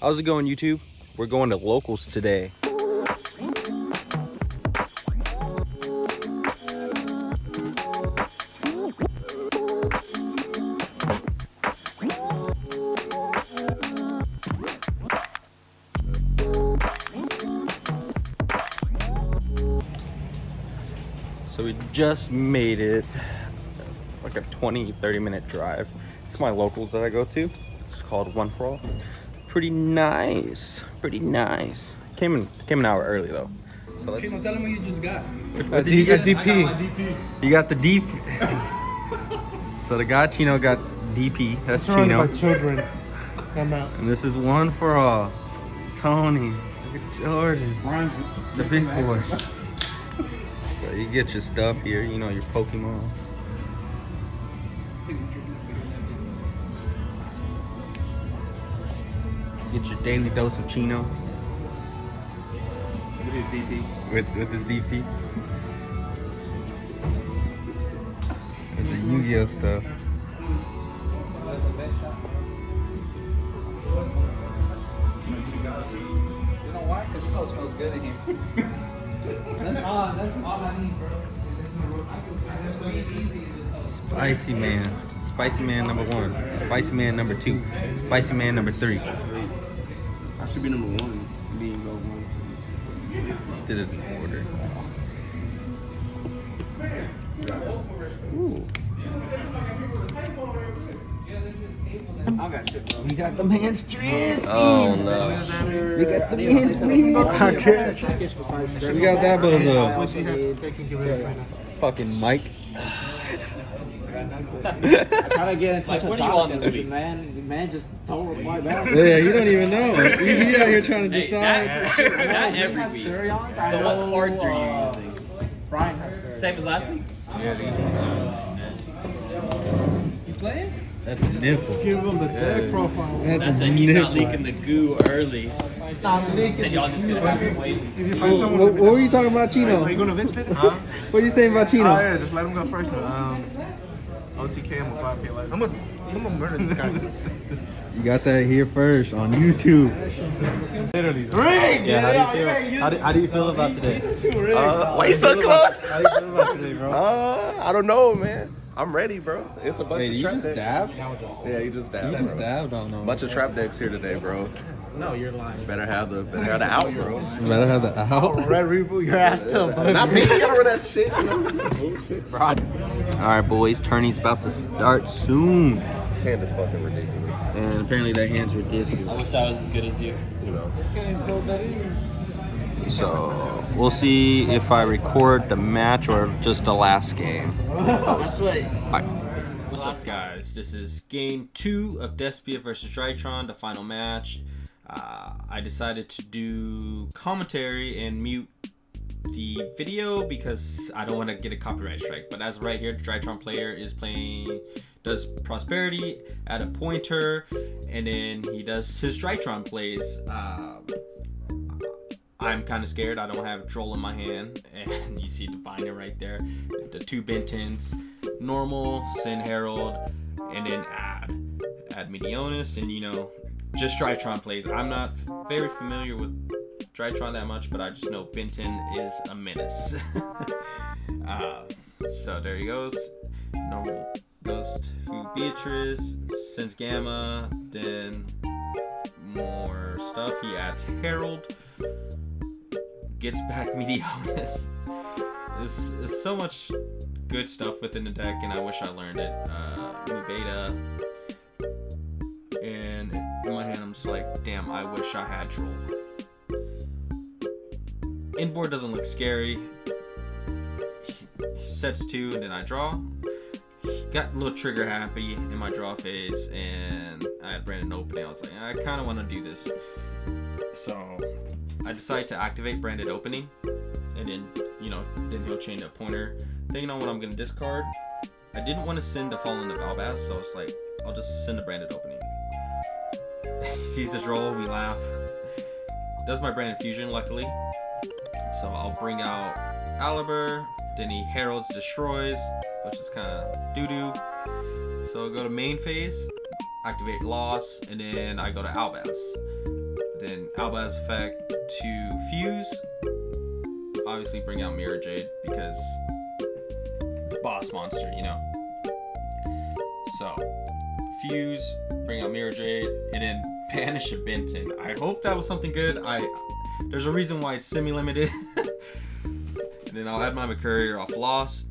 How's it going, YouTube? We're going to locals today. So we just made it, like a 20-30 minute drive. It's my locals that I go to. It's called One for All. Pretty nice, pretty nice. Came an hour early though. So Chino, tell them what you just got. a DP. I got my DP. You got the DP. So the guy Chino got DP. That's Chino. My children. I'm out. And this is One for All. Tony, look at Jordan, the big boy. So you get your stuff here, you know, your Pokemon. Get your daily dose of Chino. With his DP. With his DP. There's the Yu-Gi-Oh stuff. You know why? Because it smells good in here. That's all I need, bro. Spicy Man. Spicy Man number 1. Spicy Man number 2. Spicy Man number 3. I should be number 1. Me and go 1, 2. Did it in order. Ooh. I got shit, bro. We got the man's dress. Oh no. We got the man's dress. We got that bozo. Fucking Mike. I try to get in touch with Jonathan, this week, man. The man just don't reply back. Yeah, you don't even know. You out here trying to decide. Not every week. But what cards are you using? Brian has Same as last week? Yeah, these You playing? That's a nipple. Give them the deck profile. That's a it. He's not nipple. leaking the goo early. Not leaking. Said y'all just gonna have to wait and see. What were you talking about, Chino? Are you going to Vince Fit? Huh? What are you saying about Chino? Oh yeah, just let him go first. OTK, I'm a 5K life. I'm gonna murder this guy. You got that here first on YouTube. Literally. Yeah, how do you feel about today? Why you so close? How do you feel about today, bro? I don't know, man. I'm ready, bro. It's a bunch Wait, of you trap just decks. dabbed? Yeah, you just dabbed. You just bro. dabbed on them. Bunch of trap decks here today, bro. No, you're lying. Better have the out, bro. You better have the out. Red reboot your ass to Not me. You gotta run that shit. Alright, boys. Tourney's about to start soon. This hand is fucking ridiculous. And apparently that hand's I wish ridiculous. I was as good as you. You know. So we'll see if I record the match or just the last game. That's what. What's up, guys? This is game 2 of Despia versus Drytron, the final match. I decided to do commentary and mute the video because I don't want to get a copyright strike. But as of right here, the Drytron player is does Prosperity at a pointer, and then he does his Drytron plays. I'm kind of scared. I don't have Droll in my hand, and you see Diviner right there. The 2 Bentons, normal, Sin Herald, and then add Medionis, and you know, just Drytron plays. I'm not very familiar with Drytron that much, but I just know Benton is a menace. So there he goes. Normal goes to Beatrice, sends Gamma, then more stuff. He adds Herald, gets back Medionis. There's so much good stuff within the deck, and I wish I learned it. New beta. And in my hand, I'm just like, damn, I wish I had Troll. Inboard doesn't look scary. He sets 2, and then I draw. Got a little trigger happy in my draw phase, and I had Brandon opening. I was like, I kind of want to do this. So I decided to activate Branded Opening, and then, you know, then he'll change a pointer. Thinking on what I'm going to discard. I didn't want to send the Fallen of Albaz, so it's like, I'll just send the Branded Opening. He sees the draw, we laugh. Does my Branded Fusion, luckily. So I'll bring out Aliber, then he Heralds Destroys, which is kind of doo-doo. So I'll go to main phase, activate Loss, and then I go to Albaz. Then Alba's effect to fuse. Obviously bring out Mirror Jade because the boss monster, you know. So fuse, bring out Mirror Jade, and then banish a Benton. I hope that was something good. There's a reason why it's semi-limited. And then I'll add my McCurrier off Lost.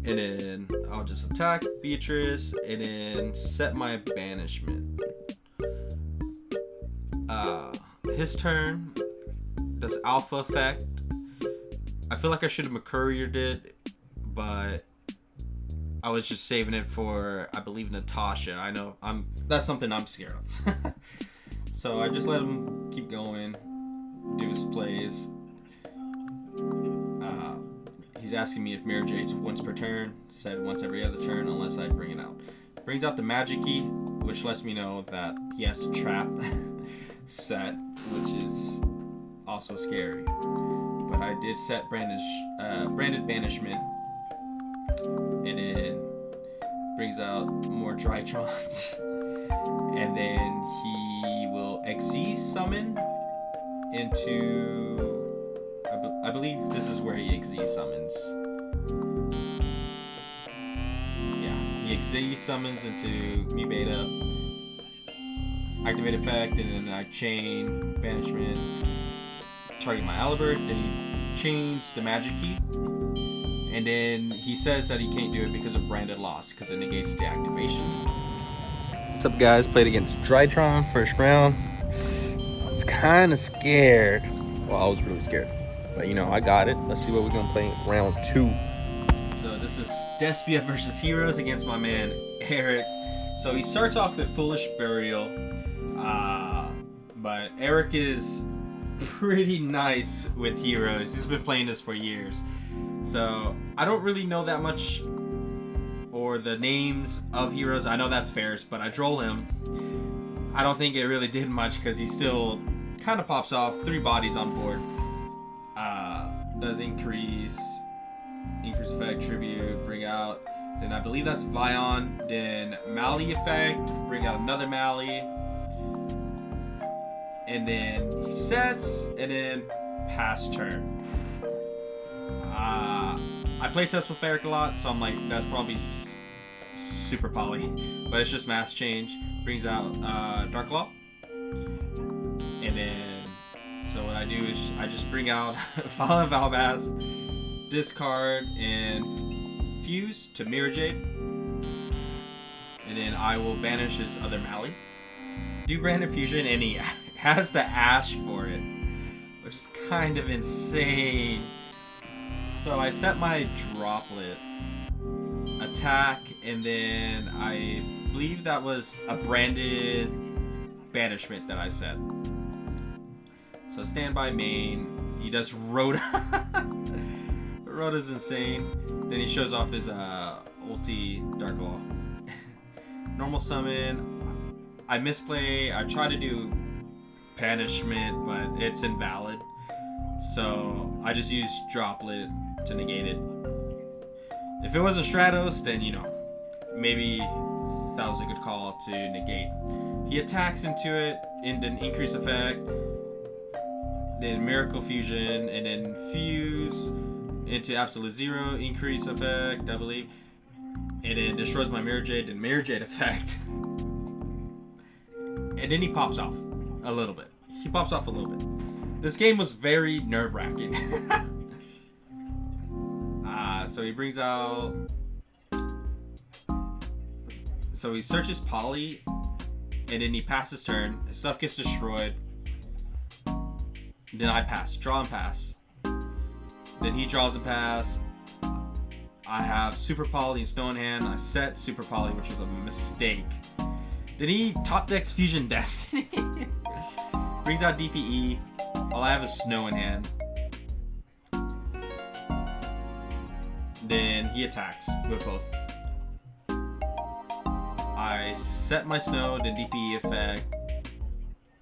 And then I'll just attack Beatrice and then set my banishment. His turn does alpha effect. I feel like I should have McCurriered it, but I was just saving it for, I believe, Natasha. I know that's something I'm scared of. So I just let him keep going, do his plays. He's asking me if Mirror Jade's once per turn. Said once every other turn unless I bring it out. Brings out the magic key, which lets me know that he has to trap set, which is also scary. But I did set branded banishment, and then brings out more Drytrons, and then he will Xyz summon into. I believe this is where he Xyz summons. Yeah, he Xyz summons into Me Beta. Activate effect, and then I chain banishment. Target my Alibert, then he chains the magic key. And then he says that he can't do it because of branded loss, because it negates the activation. What's up, guys? Played against Drytron first round. I was kind of scared. Well, I was really scared. But you know, I got it. Let's see what we're gonna play in round 2. So this is Despia versus Heroes against my man Eric. So he starts off with Foolish Burial, but Eric is pretty nice with Heroes. He's been playing this for years. So I don't really know that much or the names of Heroes. I know that's Ferris, but I droll him. I don't think it really did much because he still kind of pops off. 3 bodies on board. Does increase effect, tribute, bring out. Then I believe that's Vion. Then Mali effect, bring out another Mali. And then he sets, and then pass turn. I play test with Eric a lot, so I'm like, that's probably super poly. But it's just mass change. Brings out Dark Law. And then, so what I do is I just bring out Fallen Valbaz, discard, and fuse to Mirror Jade. And then I will banish his other Mali. Do Branded Fusion, and he has the Ash for it, which is kind of insane. So I set my Droplet, attack, and then I believe that was a branded banishment that I set. So standby main, he does Rhoda. Rhoda's insane. Then he shows off his ulti Dark Law. Normal summon, I misplay, I try to do banishment, but it's invalid. So I just use Droplet to negate it. If it was a Stratos, then you know, maybe that was a good call to negate. He attacks into it, and then increase effect, then Miracle Fusion, and then fuse into Absolute Zero, increase effect, I believe, and then destroys my Mirror Jade, and Mirror Jade effect. And then he pops off a little bit. He pops off a little bit. This game was very nerve-wracking. So he brings out... So he searches Poly, and then he passes turn. His stuff gets destroyed. Then I pass. Draw and pass. Then he draws and pass. I have Super Poly and Snow in hand. I set Super Poly, which was a mistake. Then he top decks Fusion Destiny. Brings out DPE. All I have is Snow in hand. Then he attacks with both. I set my Snow, then DPE effect.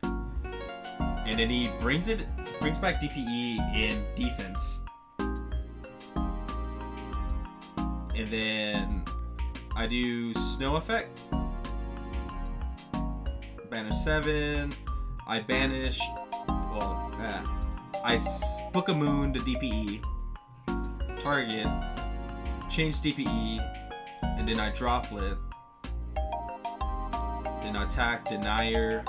And then he brings back DPE in defense. And then I do Snow effect. banish 7. I banished. Well, book a moon to DPE. Target. Change DPE. And then I droplet. Then I attack, denier.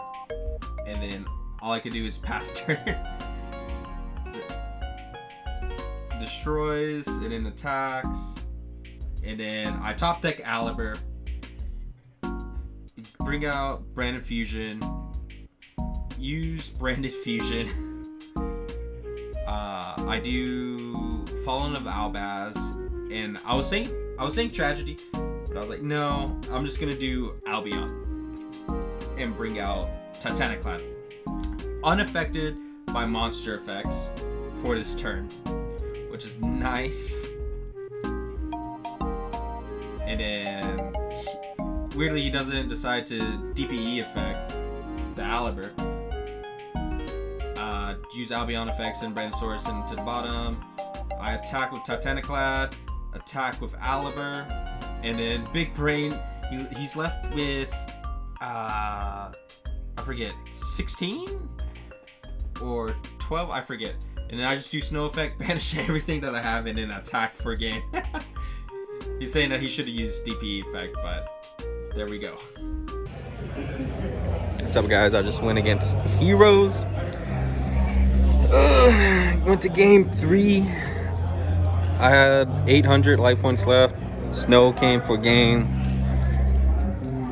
And then all I can do is pass turn. Destroys, and then attacks. And then I top deck Aliber. Bring out Branded Fusion. Use Branded Fusion. I do Fallen of Albaz. And I was saying Tragedy. But I was like, no, I'm just gonna do Albion. And bring out Titaniclad. Unaffected by monster effects for this turn. Which is nice. And then weirdly he doesn't decide to DPE effect the Aliber. Use Albion effects and Brandosaurus into the bottom. I attack with Titaniclad, attack with Aliber, and then Big Brain. He's left with I forget 16 or 12. I forget. And then I just do Snow Effect, banish everything that I have, and then attack for a game. He's saying that he should have used DPE effect, but there we go. What's up, guys? I just went against Heroes. Went to game 3. I had 800 life points left. Snow came for game.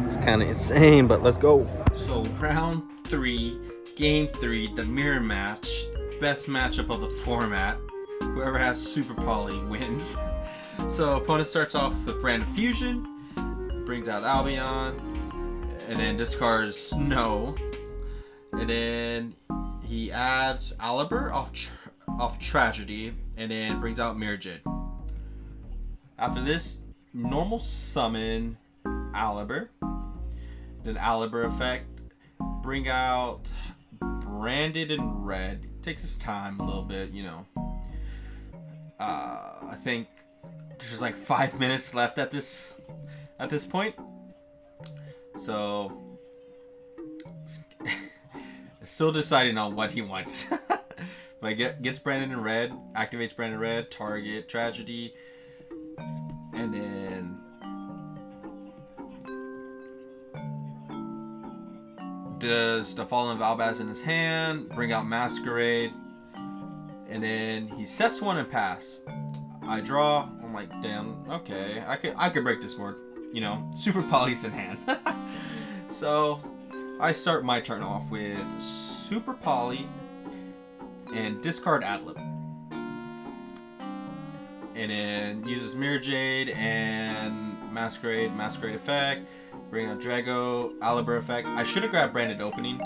It's kind of insane, but let's go. So round 3, game 3, the mirror match. Best matchup of the format. Whoever has Super Poly wins. So opponent starts off with Branded Fusion, brings out Albion, and then discards Snow, and then he adds Aliber off Tragedy, and then brings out Mirror Jade. After this, normal summon Aliber, then Aliber effect, bring out Branded in red. Takes his time a little bit, you know. I think there's like 5 minutes left at this point. So still deciding on what he wants. But gets Brandon in red, activates Brandon red, target Tragedy, and then does the Fallen of Albaz in his hand, bring out Masquerade, and then he sets one and pass. I draw. I'm like, damn, okay, I could break this board. You know, Super Poly's in hand. So I start my turn off with Super Poly and discard Adlib. And then uses Mirror Jade and Masquerade effect. Bring out Drago, Aliber effect. I should have grabbed Branded Opening,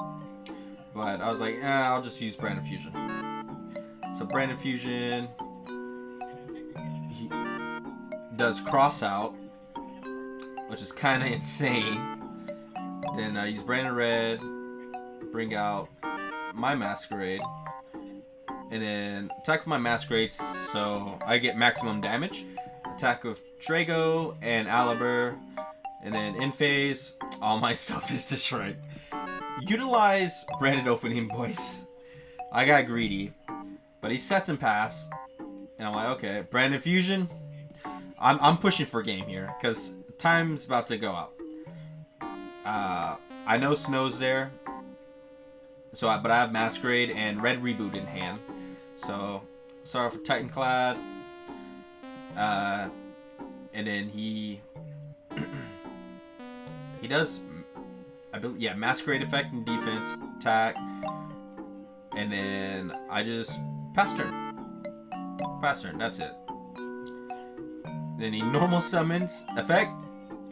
but I was like, I'll just use Branded Fusion. So Branded Fusion, he does Cross Out, which is kind of insane. Then I use Branded Red, bring out my Masquerade, and then attack with my Masquerade so I get maximum damage. Attack with Drago and Aliber. And then in phase, all my stuff is destroyed. Utilize Branded Opening, boys. I got greedy. But he sets and pass. And I'm like, okay, Branded Fusion. I'm pushing for game here. Because time's about to go out. I know Snow's there. But I have Masquerade and Red Reboot in hand. So, start off with Titanclad. And then he does, I believe, yeah, Masquerade effect and defense, attack, and then I just pass turn. That's it. Then he normal summons effect,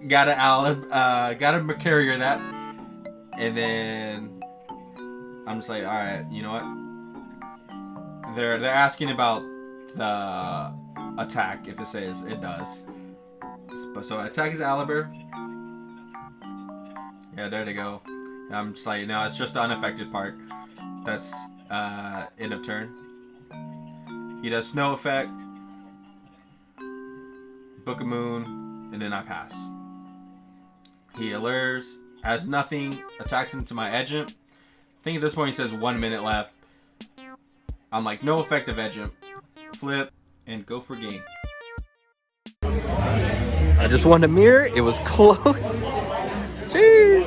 got a Mercurier that, and then I'm just like, all right, you know what? They're asking about the attack if it says it does. So attack is Aliber. Yeah, there they go. I'm just like, no, it's just the unaffected part. That's end of turn. He does Snow effect, Book of Moon, and then I pass. He allures, Has nothing, attacks into my edge imp. I think at this point he says 1 minute left. I'm like, no effective edge imp. Flip and go for game. I just won the mirror. It was close. Jeez.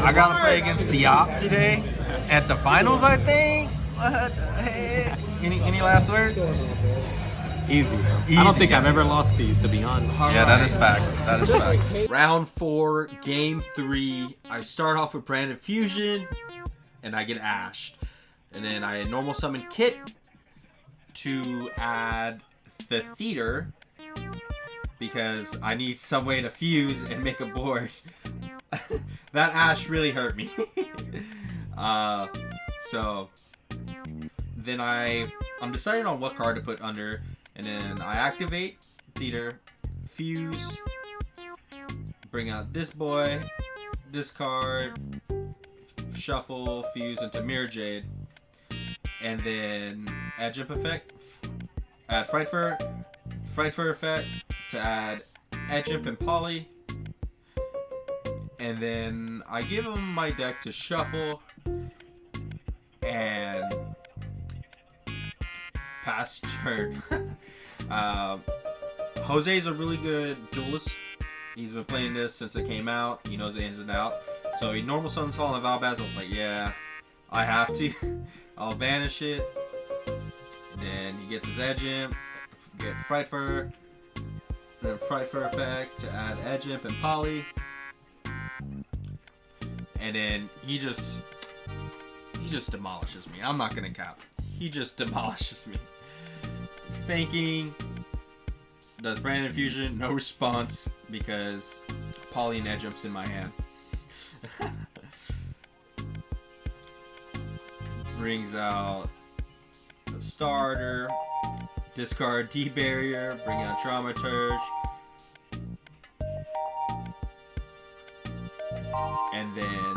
I gotta play against Diop today at the finals, I think. What the heck? Any last words? Easy. I don't think I've ever lost to you, to be honest. Yeah, that is facts. That is facts. Round 4, game 3. I start off with Branded Fusion, and I get ashed. And then I normal summon Kit to add the Theater because I need some way to fuse and make a board. That ash really hurt me. So then I'm deciding on what card to put under. And then I activate Theater, fuse, bring out this boy, discard, shuffle, fuse into Mirror Jade, and then edge imp effect, add Frightfur effect to add edge imp and poly, and then I give him my deck to shuffle and pass turn. Jose's a really good duelist. He's been playing this since it came out. He knows the ins and out. So he normal summons Fallen Valbaz. I was like, yeah, I have to. I'll banish it. And then he gets his edge imp, get Frightfur, then Frightfur effect to add edge imp and poly. And then he just demolishes me. I'm not gonna cap. He just demolishes me. He's thinking, does Branded Fusion, no response because poly and edge imps in my hand. Brings out the starter, discard D-Barrier, bring out Dramaturge, and then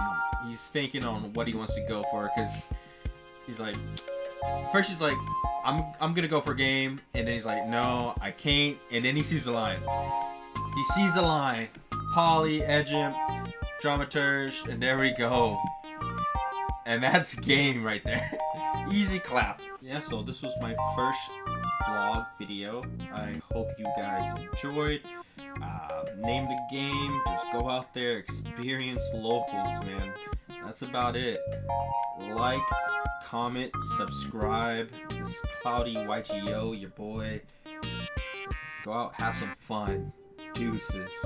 he's thinking on what he wants to go for because he's like, first he's like, I'm gonna go for game, and then he's like, no, I can't, and then he sees the line. He sees the line, poly, edge imp, Dramaturge, and there we go. And that's game right there. Easy clap. Yeah, so this was my first vlog video. I hope you guys enjoyed. Name the game, just go out there, experience locals, man. That's about it. Like, comment, subscribe. This is CloudyYGO, your boy. Go out, have some fun. Deuces.